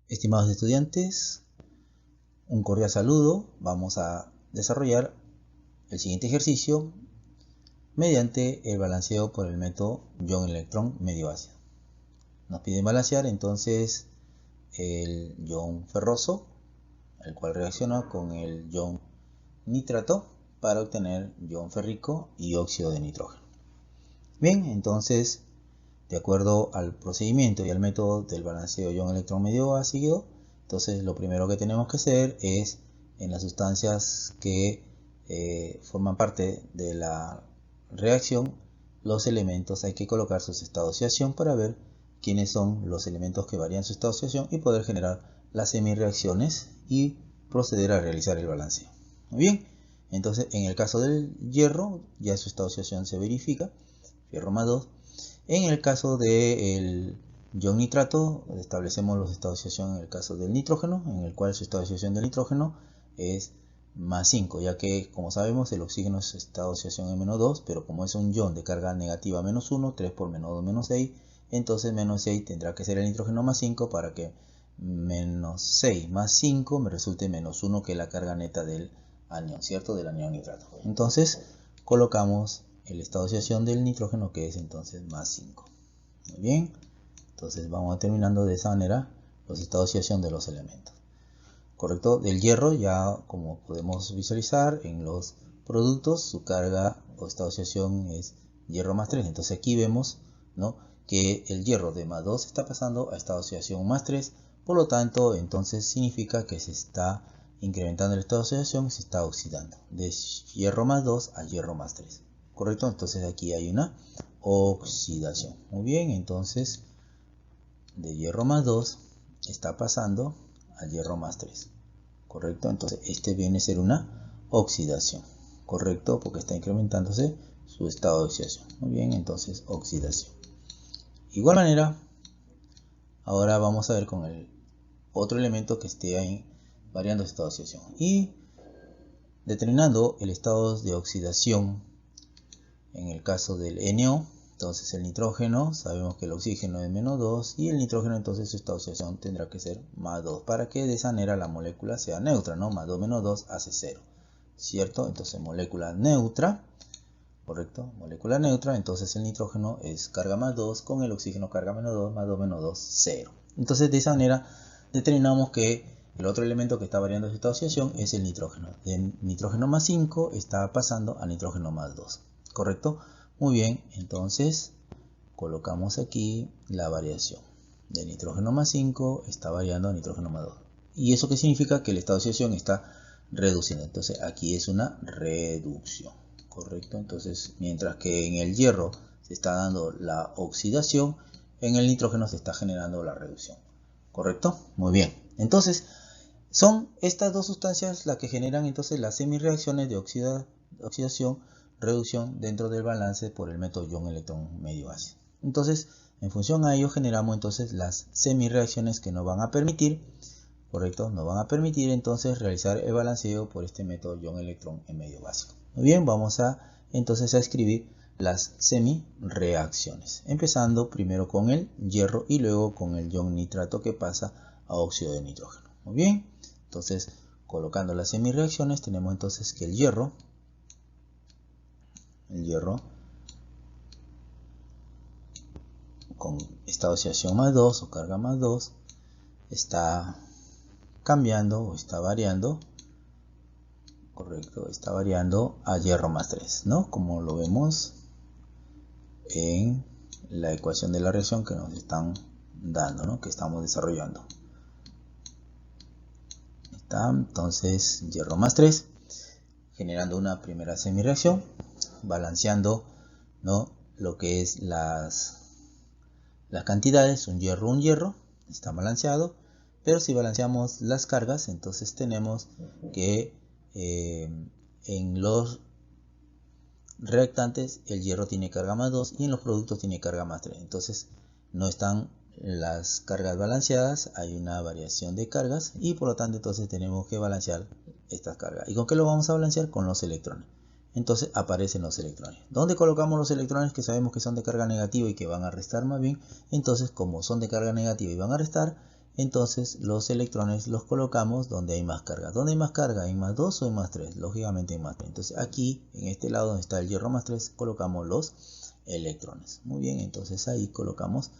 Estimados estudiantes, un cordial saludo. Vamos a desarrollar el siguiente ejercicio mediante el balanceo por el método ion-electrón medio ácido. Nos piden balancear entonces el ion ferroso, el cual reacciona con el ion nitrato para obtener ion férrico y óxido de nitrógeno. Bien, entonces, de acuerdo al procedimiento y al método del balanceo ion-electrón medio ácido, entonces lo primero que tenemos que hacer es, en las sustancias que forman parte de la reacción, los elementos hay que colocar sus estados de oxidación para ver quiénes son los elementos que varían su estado de oxidación y poder generar las semireacciones y proceder a realizar el balanceo. Muy bien, entonces en el caso del hierro ya su estado de oxidación se verifica, fierro más 2. En el caso del ion nitrato, establecemos los estados de oxidación en el caso del nitrógeno, en el cual su estado de oxidación del nitrógeno es más 5, ya que, como sabemos, el oxígeno es estado de oxidación en menos 2, pero como es un ion de carga negativa menos 1, 3 por menos 2 menos 6, entonces menos 6 tendrá que ser el nitrógeno más 5 para que menos 6 más 5 me resulte menos 1, que es la carga neta del anión, ¿cierto? Del anión nitrato. Entonces, colocamos el estado de oxidación del nitrógeno, que es entonces más 5. Muy bien, entonces vamos determinando de esa manera los estados de oxidación de los elementos. Correcto, del hierro ya, como podemos visualizar en los productos, su carga o estado de oxidación es hierro más 3. Entonces aquí vemos, ¿no?, que el hierro de más 2 está pasando a estado de oxidación más 3. Por lo tanto, entonces significa que se está incrementando el estado de oxidación, se está oxidando de hierro más 2 a hierro más 3. Correcto, entonces aquí hay una oxidación. Muy bien, entonces de hierro más 2 está pasando a hierro más 3. Correcto, entonces este viene a ser una oxidación. Correcto, porque está incrementándose su estado de oxidación. Muy bien, entonces oxidación. Igual manera, ahora vamos a ver con el otro elemento que esté ahí variando su estado de oxidación. Y determinando el estado de oxidación en el caso del NO, entonces el nitrógeno, sabemos que el oxígeno es menos 2 y el nitrógeno, entonces su estado de oxidación tendrá que ser más 2 para que de esa manera la molécula sea neutra, ¿no? Más 2 menos 2 hace 0, ¿cierto? Entonces molécula neutra, correcto, molécula neutra, entonces el nitrógeno es carga más 2 con el oxígeno carga menos 2, más 2 menos 2, 0. Entonces de esa manera determinamos que el otro elemento que está variando su estado de oxidación es el nitrógeno. De nitrógeno más 5 está pasando a nitrógeno más 2. ¿Correcto? Muy bien, entonces colocamos aquí la variación. De nitrógeno más 5 está variando a nitrógeno más 2. ¿Y eso qué significa? Que el estado de oxidación está reduciendo. Entonces aquí es una reducción. ¿Correcto? Entonces, mientras que en el hierro se está dando la oxidación, en el nitrógeno se está generando la reducción. ¿Correcto? Muy bien. Entonces, son estas dos sustancias las que generan entonces las semireacciones de oxidación, reducción dentro del balance por el método ion-electrón medio ácido. Entonces, en función a ello generamos entonces las semireacciones que nos van a permitir, correcto, nos van a permitir entonces realizar el balanceo por este método ion-electrón en medio básico. Muy bien, vamos entonces a escribir las semireacciones, empezando primero con el hierro y luego con el ion nitrato que pasa a óxido de nitrógeno. Muy bien, entonces colocando las semireacciones tenemos entonces que el hierro con estado de oxidación más 2 o carga más 2 está cambiando o está variando, correcto, está variando a hierro más 3, ¿no? Como lo vemos en la ecuación de la reacción que nos están dando, ¿no?, que estamos desarrollando. Está entonces hierro más 3 generando una primera semireacción, balanceando, ¿no?, lo que es las cantidades. Un hierro está balanceado, pero si balanceamos las cargas, entonces tenemos que en los reactantes el hierro tiene carga más 2 y en los productos tiene carga más 3. Entonces no están las cargas balanceadas, hay una variación de cargas y por lo tanto entonces tenemos que balancear estas cargas. ¿Y con qué lo vamos a balancear? Con los electrones. Entonces aparecen los electrones. ¿Dónde colocamos los electrones que sabemos que son de carga negativa y que van a restar más bien? Entonces, como son de carga negativa y van a restar, entonces los electrones los colocamos donde hay más carga. ¿Dónde hay más carga? ¿En más 2 o en más 3? Lógicamente en más 3. Entonces aquí, en este lado donde está el hierro más 3, colocamos los electrones. Muy bien, entonces ahí colocamos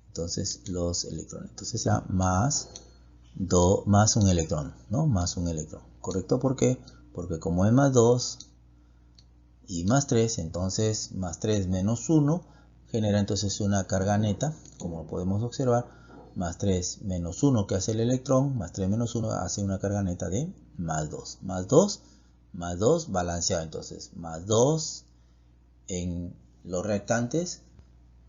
entonces los electrones. Entonces será más un electrón, ¿no? Más un electrón. ¿Correcto? ¿Por qué? Porque como es más 2 y más 3, entonces más 3 menos 1 genera entonces una carga neta, como podemos observar. Más 3 menos 1 que hace el electrón, más 3 menos 1 hace una carga neta de más 2. Más 2, más 2 balanceado. Entonces, más 2 en los reactantes,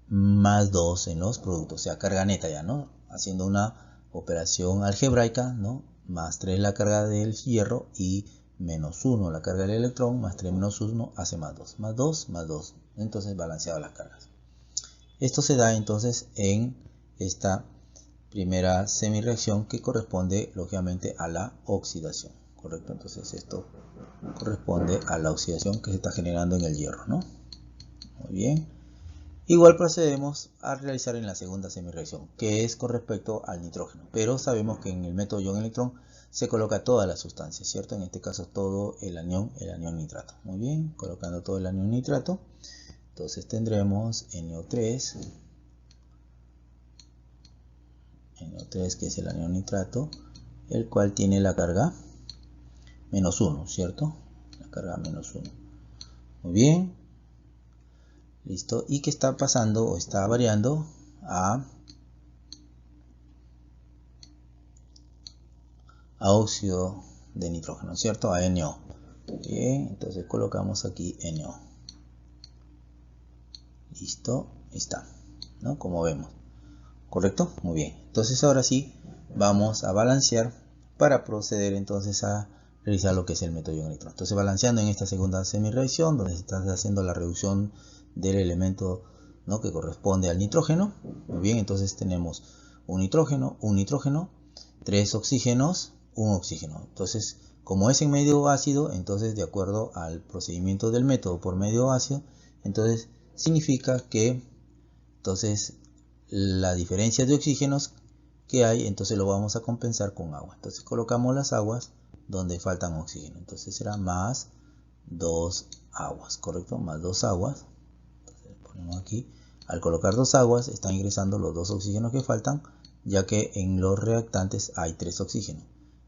más 2 en los productos. O sea, carga neta ya, ¿no? Haciendo una operación algebraica, ¿no? Más 3 la carga del hierro y menos 1 la carga del electrón, más 3 menos 1 hace más 2. Más 2, más 2. Entonces, balanceado las cargas. Esto se da entonces en esta primera semireacción que corresponde lógicamente a la oxidación, ¿correcto? Entonces esto corresponde a la oxidación que se está generando en el hierro, ¿no? Muy bien. Igual procedemos a realizar en la segunda semireacción, que es con respecto al nitrógeno, pero sabemos que en el método ion-electrón se coloca toda la sustancia, ¿cierto? En este caso todo el anión nitrato. Muy bien, colocando todo el anión nitrato, entonces tendremos NO3, que es el anión nitrato, el cual tiene la carga menos 1, ¿cierto? La carga menos 1. Muy bien. Listo. Y que está pasando o está variando a óxido de nitrógeno, ¿cierto? A NO. Bien, entonces colocamos aquí NO. Listo, está, ¿no? Como vemos. ¿Correcto? Muy bien. Entonces ahora sí vamos a balancear para proceder entonces a realizar lo que es el método ion-electrón. Entonces balanceando en esta segunda semireacción donde se está haciendo la reducción del elemento, ¿no?, que corresponde al nitrógeno. Muy bien, entonces tenemos un nitrógeno, 3 oxígenos, un oxígeno. Entonces, como es en medio ácido, entonces de acuerdo al procedimiento del método por medio ácido, entonces significa que entonces la diferencia de oxígenos que hay, entonces lo vamos a compensar con agua. Entonces colocamos las aguas donde faltan oxígeno. Entonces será más 2 aguas, ¿correcto? Más 2 aguas. Entonces ponemos aquí, al colocar 2 aguas están ingresando los 2 oxígenos que faltan, ya que en los reactantes hay 3 oxígenos.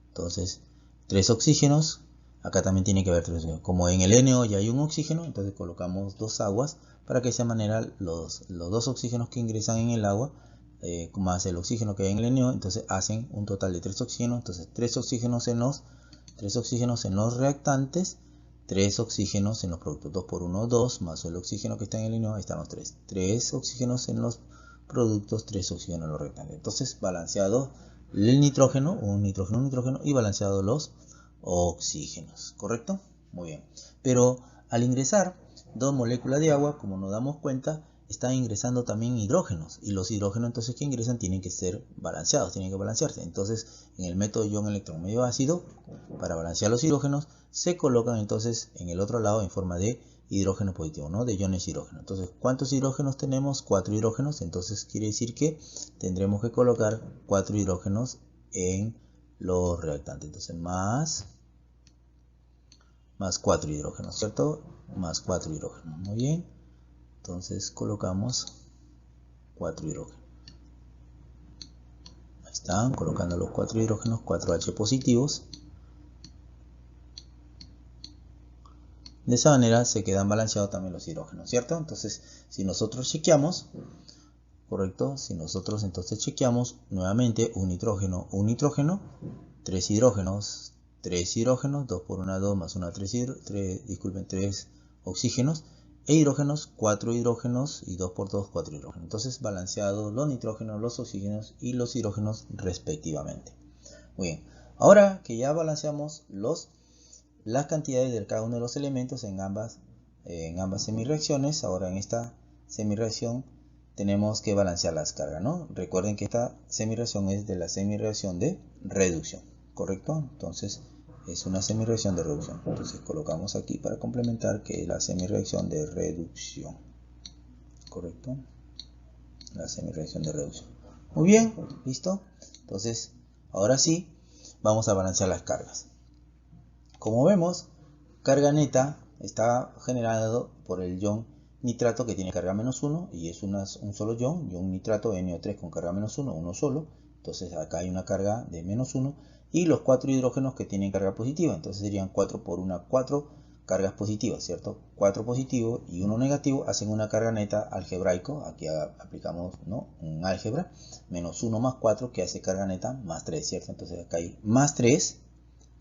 Entonces 3 oxígenos, acá también tiene que haber 3 oxígenos. Como en el NO ya hay un oxígeno, entonces colocamos 2 aguas para que de esa manera los 2 oxígenos que ingresan en el agua, más el oxígeno que hay en el NO, entonces hacen un total de 3 oxígenos. Entonces 3 oxígenos en los reactantes, 3 oxígenos en los productos. 2 por 1, 2, más el oxígeno que está en el NO, ahí están los 3. 3 oxígenos en los productos, 3 oxígenos en los reactantes. Entonces balanceado el nitrógeno, un nitrógeno, y balanceado los oxígenos, ¿correcto? Muy bien. Pero al ingresar 2 moléculas de agua, como nos damos cuenta, están ingresando también hidrógenos, y los hidrógenos entonces que ingresan tienen que ser balanceados, tienen que balancearse. Entonces en el método ion-electrón medio ácido, para balancear los hidrógenos se colocan entonces en el otro lado en forma de hidrógeno positivo, ¿no?, de iones hidrógeno. Entonces, ¿cuántos hidrógenos tenemos? 4 hidrógenos. Entonces quiere decir que tendremos que colocar 4 hidrógenos en los reactantes. Entonces más 4 hidrógenos, ¿cierto? Más 4 hidrógenos. Muy bien. Entonces colocamos 4 hidrógenos. Ahí están, colocando los 4 hidrógenos, 4H positivos. De esa manera se quedan balanceados también los hidrógenos, ¿cierto? Entonces, si nosotros chequeamos, ¿correcto? Si nosotros entonces chequeamos nuevamente un nitrógeno, 3 hidrógenos, 2 por 1, 2, más 1, 3 oxígenos, e hidrógenos, 4 hidrógenos, y 2 por 2, 4 hidrógenos. Entonces balanceados los nitrógenos, los oxígenos y los hidrógenos respectivamente. Muy bien, ahora que ya balanceamos las cantidades de cada uno de los elementos en ambas semireacciones, ahora en esta semireacción tenemos que balancear las cargas, ¿no? Recuerden que esta semireacción es de la semireacción de reducción, ¿correcto? Entonces es una semireacción de reducción. Entonces colocamos aquí para complementar que es la semireacción de reducción, ¿correcto? La semireacción de reducción. Muy bien, listo. Entonces, ahora sí, vamos a balancear las cargas. Como vemos, carga neta está generado por el ion nitrato, que tiene carga -1 y es un solo ion nitrato NO3 con carga -1, uno solo. Entonces acá hay una carga de -1 y los 4 hidrógenos que tienen carga positiva. Entonces serían 4 por 1, 4 cargas positivas, ¿cierto? 4 positivos y 1 negativo hacen una carga neta algebraico. Aquí aplicamos, ¿no?, un álgebra. -1 más 4 que hace carga neta más 3, ¿cierto? Entonces acá hay más 3,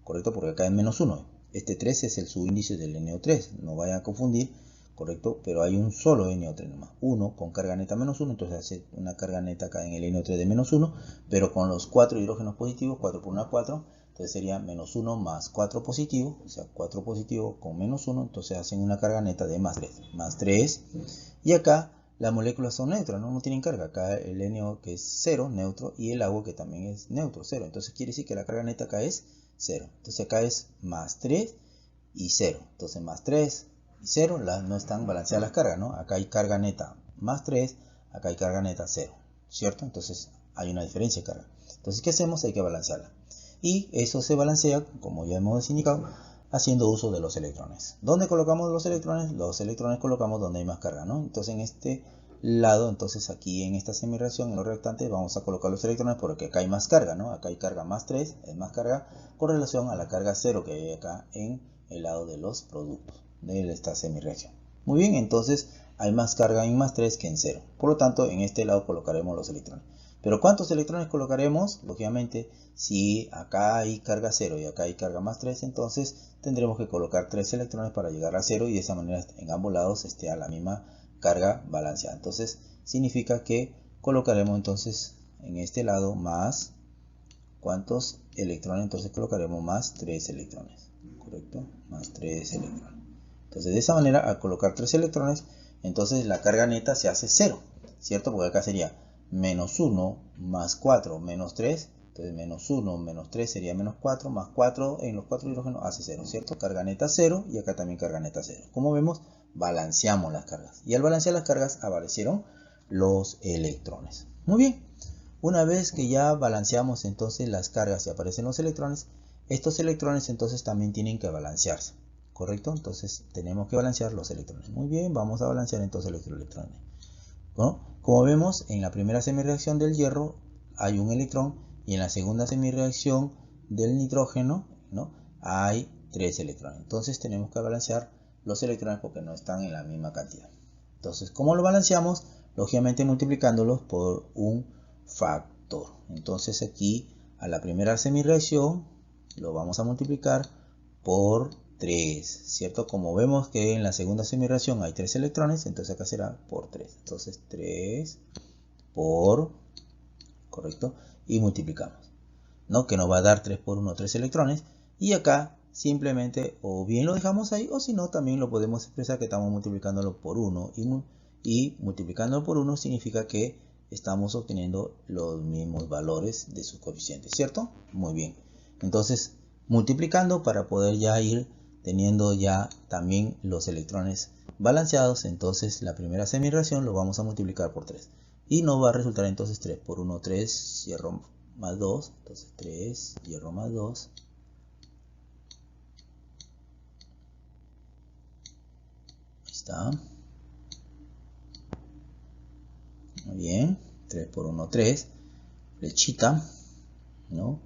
¿correcto? Porque acá es -1. Este 3 es el subíndice del NO3, no vayan a confundir, ¿correcto? Pero hay un solo NO3 nomás, 1 con carga neta -1, entonces hace una carga neta acá en el NO3 de -1, pero con los 4 hidrógenos positivos, 4 por 1, 4, entonces sería -1 más 4 positivos, o sea, 4 positivos con -1, entonces hacen una carga neta de más 3, y acá las moléculas son neutras, no tienen carga. Acá el NO, que es 0, neutro, y el agua, que también es neutro, 0. Entonces quiere decir que la carga neta acá es 0. Entonces acá es más 3 y 0. Entonces más 3 y 0 no están balanceadas las cargas, ¿no? Acá hay carga neta más 3, acá hay carga neta 0, ¿cierto? Entonces hay una diferencia de carga. Entonces, ¿qué hacemos? Hay que balancearla. Y eso se balancea, como ya hemos indicado, haciendo uso de los electrones. ¿Dónde colocamos los electrones? Los electrones colocamos donde hay más carga, ¿no? Entonces en este lado, entonces aquí en esta semireacción, en los reactantes, vamos a colocar los electrones porque acá hay más carga, ¿no? Acá hay carga más 3, es más carga con relación a la carga 0 que hay acá en el lado de los productos de esta semireacción. Muy bien, entonces hay más carga en más 3 que en 0. Por lo tanto, en este lado colocaremos los electrones. Pero ¿cuántos electrones colocaremos? Lógicamente, si acá hay carga 0 y acá hay carga más 3, entonces tendremos que colocar 3 electrones para llegar a 0 y de esa manera en ambos lados esté a la misma carga balanceada. Entonces significa que colocaremos entonces en este lado más, ¿cuántos electrones? Entonces colocaremos más 3 electrones, ¿correcto? Más 3 electrones. Entonces de esa manera, al colocar 3 electrones, entonces la carga neta se hace 0, ¿cierto? Porque acá sería -1 más 4 menos 3, entonces -1 menos 3 sería -4, más 4 en los 4 hidrógenos hace 0, ¿cierto? Carga neta 0 y acá también carga neta 0. Como vemos, balanceamos las cargas. Y al balancear las cargas aparecieron los electrones. Muy bien, una vez que ya balanceamos entonces las cargas y aparecen los electrones, estos electrones entonces también tienen que balancearse, ¿correcto? Entonces tenemos que balancear los electrones. Muy bien, vamos a balancear entonces los electrones, ¿no? Como vemos, en la primera semireacción del hierro hay un electrón y en la segunda semireacción del nitrógeno, ¿no?, hay 3 electrones. Entonces tenemos que balancear los electrones porque no están en la misma cantidad. Entonces, ¿cómo lo balanceamos? Lógicamente multiplicándolos por un factor. Entonces aquí a la primera semireacción lo vamos a multiplicar por 3, ¿cierto? Como vemos que en la segunda semireacción hay 3 electrones, entonces acá será por 3. Entonces 3 por, ¿correcto? Y multiplicamos, ¿no? Que nos va a dar 3 por 1, 3 electrones. Y acá simplemente o bien lo dejamos ahí, o si no, también lo podemos expresar que estamos multiplicándolo por 1. Y multiplicándolo por 1 significa que estamos obteniendo los mismos valores de sus coeficientes, ¿cierto? Muy bien. Entonces, multiplicando para poder ya ir teniendo ya también los electrones balanceados, entonces la primera semireacción lo vamos a multiplicar por 3. Y nos va a resultar entonces 3 por 1, 3, hierro más 2, entonces 3, hierro más 2. Ahí está. Muy bien, 3 por 1, 3. Flechita, ¿no?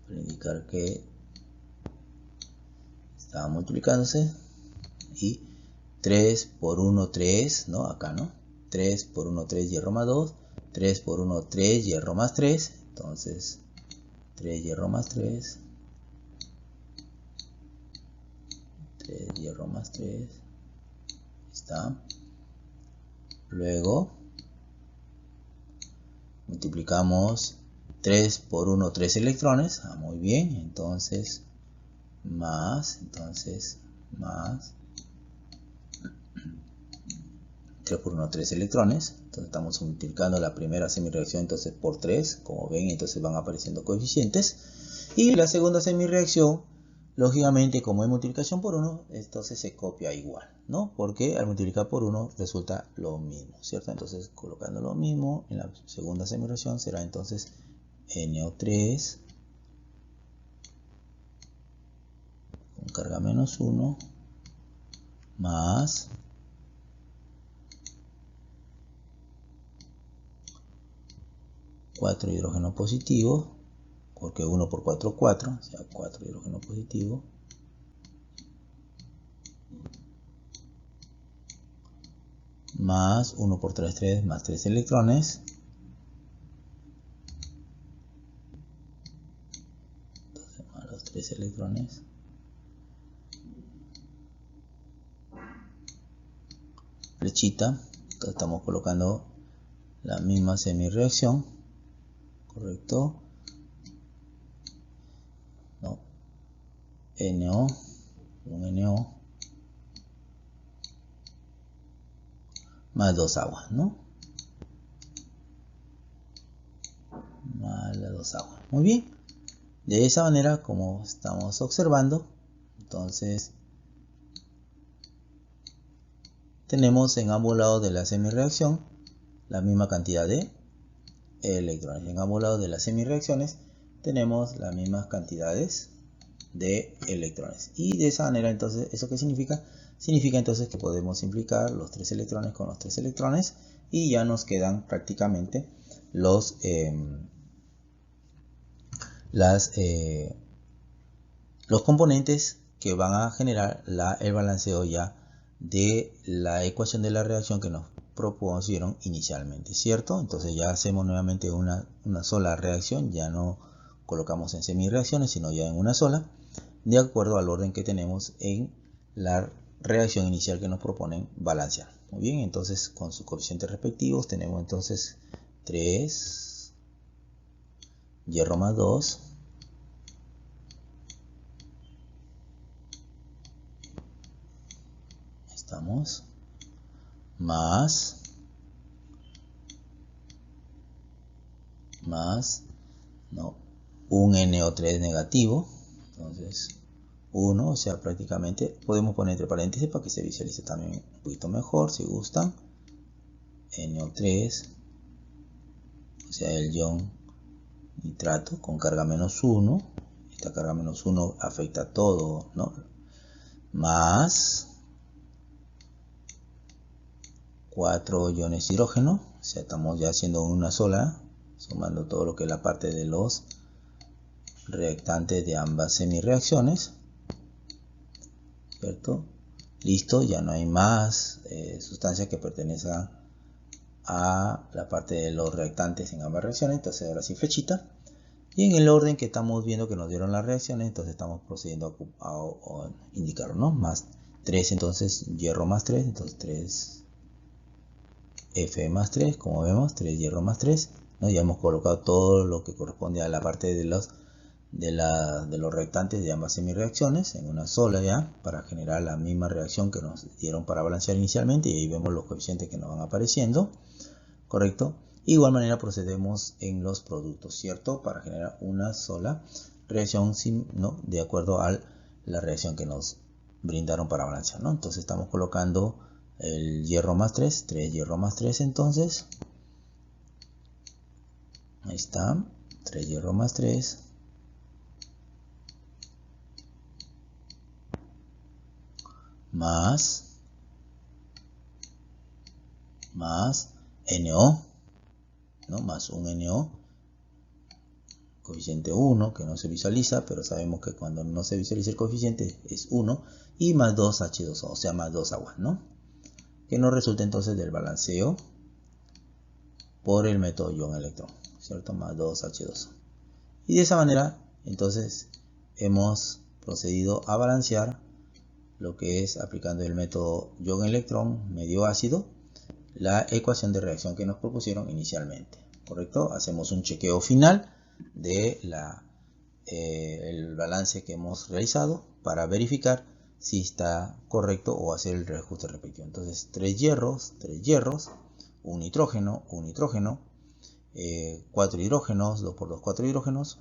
Para indicar que está multiplicándose. Y 3 por 1, 3, ¿no? Acá, ¿no? 3 por 1, 3, hierro más 2. 3 por 1, 3, hierro más 3. Entonces, 3 hierro más 3. 3 hierro más 3. Está. Luego, multiplicamos 3 por 1, 3 electrones. Ah, muy bien. Entonces, más 3 por 1, 3 electrones. Entonces estamos multiplicando la primera semireacción entonces por 3. Como ven, entonces van apareciendo coeficientes. Y la segunda semireacción, lógicamente, como es multiplicación por 1, entonces se copia igual, ¿no? Porque al multiplicar por 1 resulta lo mismo, ¿cierto? Entonces, colocando lo mismo en la segunda semireacción será entonces NO3 con carga -1 más 4 hidrógenos positivos, porque 1 por 4, 4, o sea, 4 hidrógenos positivos, más 1 por 3, 3, más 3 electrones, entonces más los 3 electrones, flechita, entonces estamos colocando la misma semireacción, correcto, no, NO, un NO, más 2 aguas, ¿no? Más las 2 aguas. Muy bien. De esa manera, como estamos observando, entonces tenemos en ambos lados de la semireacción la misma cantidad de electrones. En ambos lados de las semireacciones tenemos las mismas cantidades de electrones. Y de esa manera, entonces, ¿eso qué significa? Significa entonces que podemos simplificar los 3 electrones con los 3 electrones y ya nos quedan prácticamente los componentes que van a generar el balanceo ya de la ecuación de la reacción que nos propusieron inicialmente, ¿cierto? Entonces ya hacemos nuevamente una sola reacción, ya no colocamos en semireacciones, sino ya en una sola, de acuerdo al orden que tenemos en la reacción inicial que nos proponen balancear. Muy bien, entonces con sus coeficientes respectivos tenemos entonces 3, hierro más 2, estamos, más no, un NO3 negativo, entonces 1, o sea, prácticamente podemos poner entre paréntesis para que se visualice también un poquito mejor si gustan. NO3, o sea, el ion nitrato con carga -1, esta carga -1 afecta a todo, ¿no? Más 4 iones hidrógeno, o sea, estamos ya haciendo una sola, sumando todo lo que es la parte de los reactantes de ambas semireacciones, ¿cierto? Listo, ya no hay más sustancias que pertenezcan a la parte de los reactantes en ambas reacciones, entonces ahora sí flechita. Y en el orden que estamos viendo que nos dieron las reacciones, entonces estamos procediendo a indicarlo, ¿no? Más 3, entonces hierro más 3, entonces 3 F más 3, como vemos, 3 hierro más 3, ¿no? Ya hemos colocado todo lo que corresponde a la parte de los reactantes de ambas semireacciones en una sola ya, para generar la misma reacción que nos dieron para balancear inicialmente, y ahí vemos los coeficientes que nos van apareciendo, correcto. Igual manera procedemos en los productos, ¿cierto? Para generar una sola reacción, ¿no? De acuerdo a la reacción que nos brindaron para balancear, ¿no? Entonces estamos colocando el hierro más 3, 3 hierro más 3, entonces ahí está, 3 hierro más 3, más NO, ¿no? Más un NO, coeficiente 1, que no se visualiza, pero sabemos que cuando no se visualiza el coeficiente es 1, y más 2 H2O, o sea, más 2 aguas, ¿no? Que nos resulta entonces del balanceo por el método ion-electrón, ¿cierto? Más 2 H2O. Y de esa manera, entonces, hemos procedido a balancear lo que es, aplicando el método ion-electrón medio ácido, la ecuación de reacción que nos propusieron inicialmente, ¿correcto? Hacemos un chequeo final de el balance que hemos realizado para verificar si está correcto o hacer el reajuste respectivo. Entonces 3 hierros, un nitrógeno, 4 hidrógenos, 2 por 2, 4 hidrógenos,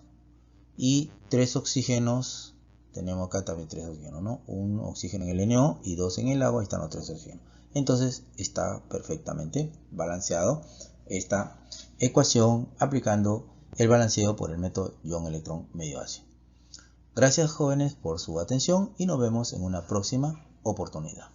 y 3 oxígenos. Tenemos acá también 3 oxígenos, ¿no? Un oxígeno en el NO y 2 en el agua, ahí están los 3 oxígenos. Entonces está perfectamente balanceado esta ecuación aplicando el balanceo por el método ion-electrón medio ácido. Gracias jóvenes por su atención y nos vemos en una próxima oportunidad.